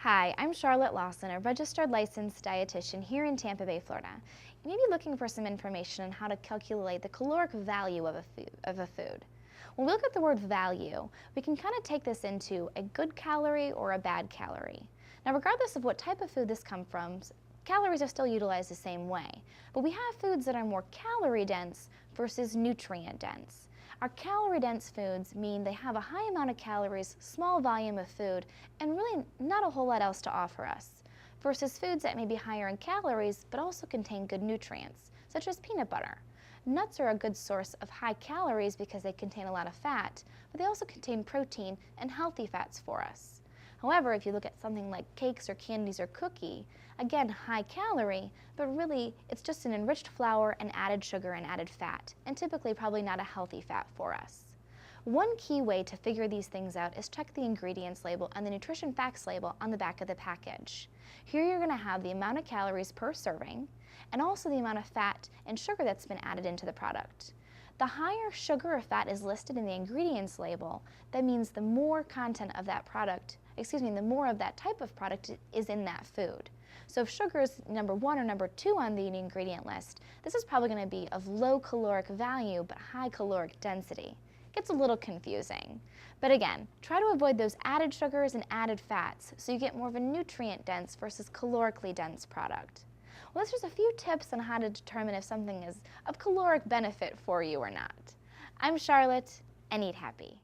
Hi, I'm Charlotte Lawson, a registered licensed dietitian here in Tampa Bay, Florida. You may be looking for some information on how to calculate the caloric value of a food. When we look at the word value, we can kind of take this into a good calorie or a bad calorie. Now, regardless of what type of food this comes from, calories are still utilized the same way, but we have foods that are more calorie dense versus nutrient dense. Our calorie-dense foods mean they have a high amount of calories, small volume of food, and really not a whole lot else to offer us, versus foods that may be higher in calories but also contain good nutrients, such as peanut butter. Nuts are a good source of high calories because they contain a lot of fat, but they also contain protein and healthy fats for us. However, if you look at something like cakes or candies or cookie, again, high calorie, but really it's just an enriched flour and added sugar and added fat, and typically probably not a healthy fat for us. One key way to figure these things out is check the ingredients label and the nutrition facts label on the back of the package. Here you're going to have the amount of calories per serving, and also the amount of fat and sugar that's been added into the product. The higher sugar or fat is listed in the ingredients label, that means the more content of that product, the more of that type of product is in that food. So if sugar is number 1 or number 2 on the ingredient list, this is probably going to be of low caloric value but high caloric density. It gets a little confusing. But again, try to avoid those added sugars and added fats so you get more of a nutrient dense versus calorically dense product. Well, that's just a few tips on how to determine if something is of caloric benefit for you or not. I'm Charlotte, and eat happy.